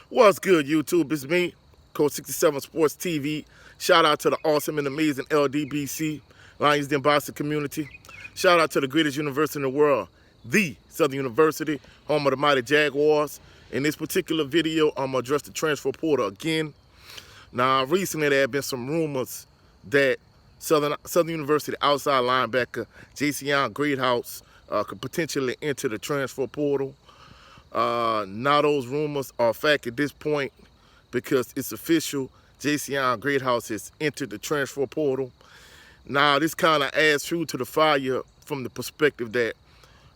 What's good, YouTube? It's me, Coach 67 Sports TV. Shout out to the awesome and amazing LDBC, Lions Den Boston community. Shout out to the greatest university in the world, the Southern University, home of the mighty Jaguars. In this particular video, I'm going to address the transfer portal again. Now, recently there have been some rumors that Southern University outside linebacker Ja'Sion Greathouse could potentially enter the transfer portal. Now those rumors are fact at this point because it's official. Ja'Sion Greathouse has entered the transfer portal. Now this kind of adds fuel to the fire from the perspective that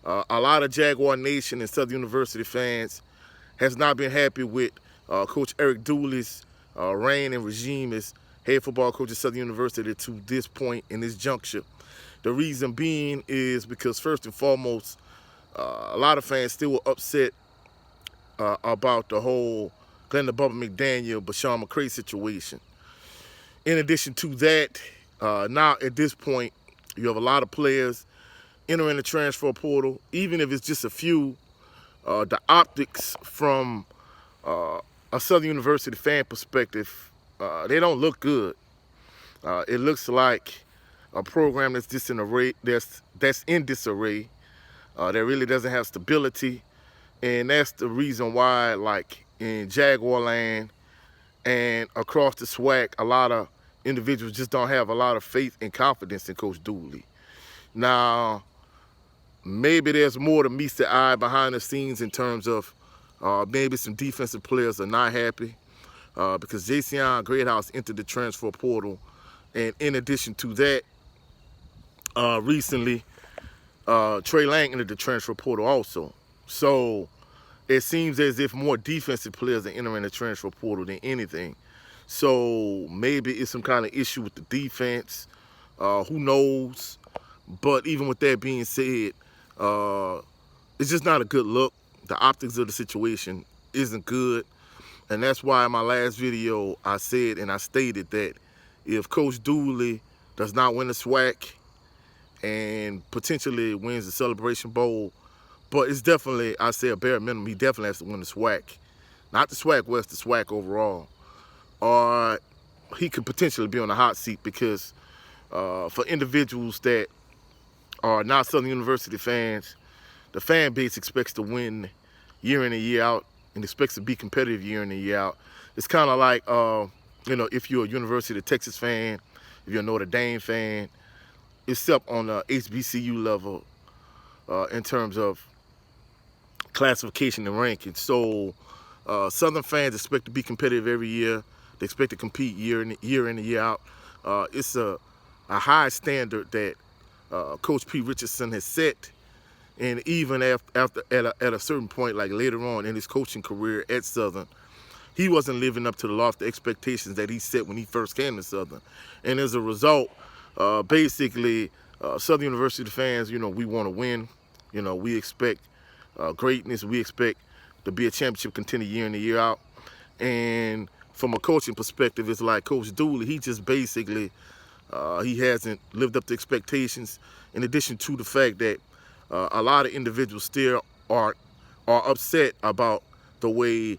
a lot of Jaguar Nation and Southern University fans has not been happy with Coach Eric Dooley's reign and regime as head football coach at Southern University to this point in this juncture. The reason being is because first and foremost, a lot of fans still were upset about the whole Glenn the Bubba McDaniel, Bashawn McCray situation. In addition to that, now at this point, you have a lot of players entering the transfer portal, even if it's just a few. The optics from a Southern University fan perspective, they don't look good. It looks like a program that's just in array, that's in disarray, that really doesn't have stability. And that's the reason why, like in Jaguar land and across the SWAC, a lot of individuals just don't have a lot of faith and confidence in Coach Dooley. Now, maybe there's more to meet the eye behind the scenes in terms of maybe some defensive players are not happy because Ja'Sion Greathouse entered the transfer portal. And in addition to that, recently, Trey Lang entered the transfer portal also. So it seems as if more defensive players are entering the transfer portal than anything. So maybe it's some kind of issue with the defense. Who knows? But even with that being said, it's just not a good look. The optics of the situation isn't good. And that's why in my last video I said and I stated that if Coach Dooley does not win the SWAC and potentially wins the Celebration Bowl, but it's definitely, I say a bare minimum, he definitely has to win the SWAC. Not the SWAC West, the SWAC overall. Or he could potentially be on the hot seat because for individuals that are not Southern University fans, the fan base expects to win year in and year out and expects to be competitive year in and year out. It's kind of like, if you're a University of Texas fan, if you're a Notre Dame fan, except on the HBCU level in terms of classification and ranking. So Southern fans expect to be competitive every year. They expect to compete year in and year out. It's a high standard that Coach P. Richardson has set. And even after at a certain point, like later on in his coaching career at Southern, he wasn't living up to the lofty expectations that he set when he first came to Southern. And as a result, basically, Southern University fans, we want to win. We expect greatness. We expect to be a championship contender year in and year out. And from a coaching perspective, it's like Coach Dooley, he just basically, he hasn't lived up to expectations. In addition to the fact that a lot of individuals still are upset about the way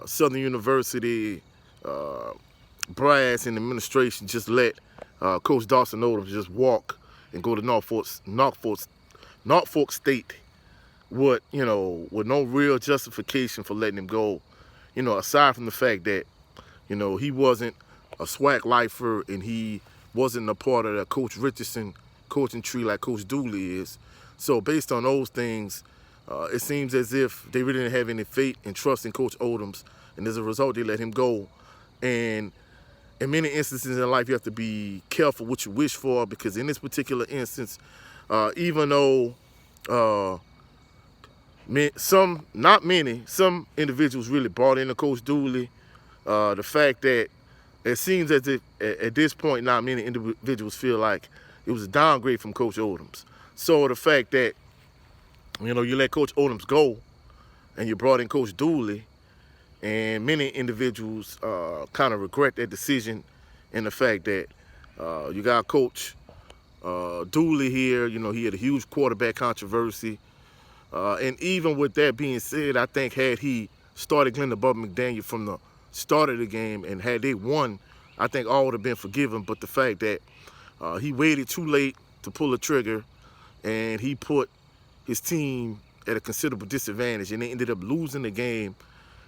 Southern University brass and administration just let Coach Dawson Odom just walk and go to Norfolk State with no real justification for letting him go. Aside from the fact that he wasn't a SWAC lifer and he wasn't a part of the Coach Richardson coaching tree like Coach Dooley is. So based on those things, it seems as if they really didn't have any faith and trust in Coach Odoms, and as a result, they let him go. And in many instances in life, you have to be careful what you wish for, because in this particular instance, even though some individuals really bought into Coach Dooley, the fact that it seems as if at this point, not many individuals feel like it was a downgrade from Coach Odoms. So the fact that, you let Coach Odoms go and you brought in Coach Dooley, and many individuals kind of regret that decision, and the fact that you got Coach Dooley here, he had a huge quarterback controversy. And even with that being said, I think had he started Glenn Bubba McDaniel from the start of the game, and had they won, I think all would have been forgiven. But the fact that he waited too late to pull the trigger, and he put his team at a considerable disadvantage, and they ended up losing the game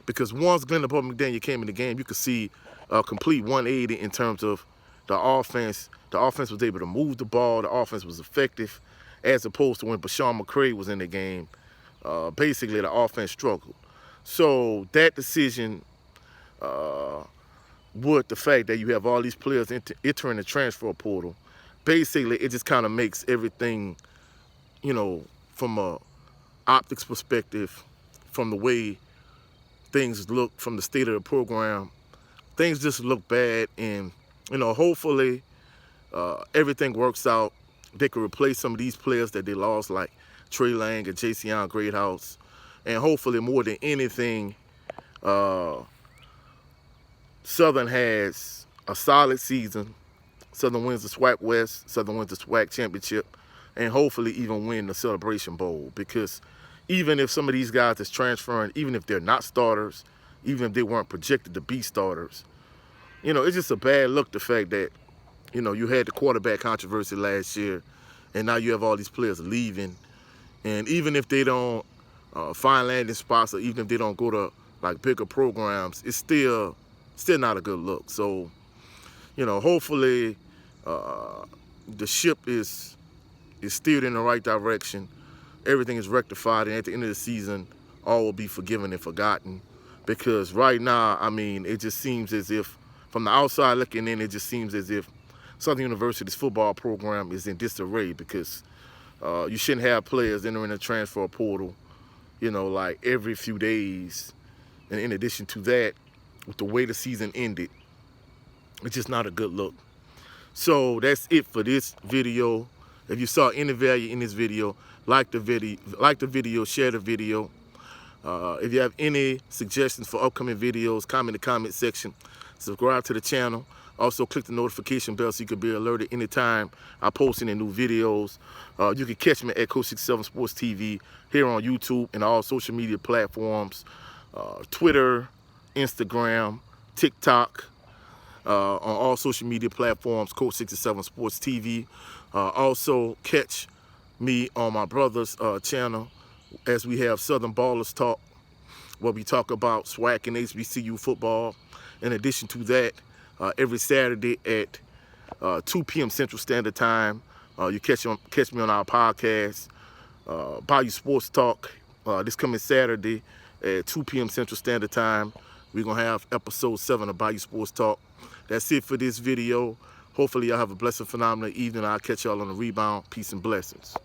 because once Glenn Bubba McDaniel came in the game, you could see a complete 180 in terms of the offense. The offense was able to move the ball. The offense was effective, as opposed to when Bashawn McCray was in the game. Basically, the offense struggled. So that decision, with the fact that you have all these players entering the transfer portal, basically it just kind of makes everything, you know, from a optics perspective, from the way things look, from the state of the program, things just look bad. And, you know, hopefully everything works out. They could replace some of these players that they lost, like Trey Lang and Ja'Sion Greathouse. And hopefully, more than anything, Southern has a solid season. Southern wins the SWAC West. Southern wins the SWAC Championship. And hopefully even win the Celebration Bowl. Because even if some of these guys is transferring, even if they're not starters, even if they weren't projected to be starters, you know, it's just a bad look, the fact that, you know, you had the quarterback controversy last year, and now you have all these players leaving. And even if they don't find landing spots, or even if they don't go to like bigger programs, it's still not a good look. So, you know, hopefully the ship is steered in the right direction. Everything is rectified, and at the end of the season, all will be forgiven and forgotten. Because right now, I mean, it just seems as if, from the outside looking in, it just seems as if Southern University's football program is in disarray, because you shouldn't have players entering the transfer portal, you know, like every few days. And in addition to that, with the way the season ended, it's just not a good look. So that's it for this video. If you saw any value in this video, like the video, share the video. If you have any suggestions for upcoming videos, comment in the comment section. Subscribe to the channel. Also, click the notification bell so you can be alerted anytime I post any new videos. You can catch me at Coach 67 Sports TV here on YouTube and all social media platforms, Twitter, Instagram, TikTok, on all social media platforms, Coach 67 Sports TV. Also, catch me on my brother's channel as we have Southern Ballers Talk, where we talk about SWAC and HBCU football. In addition to that, every Saturday at 2 p.m. Central Standard Time, you catch me on our podcast, Bayou Sports Talk, this coming Saturday at 2 p.m. Central Standard Time. We're going to have episode 7 of Bayou Sports Talk. That's it for this video. Hopefully y'all have a blessed, phenomenal evening. I'll catch y'all on the rebound. Peace and blessings.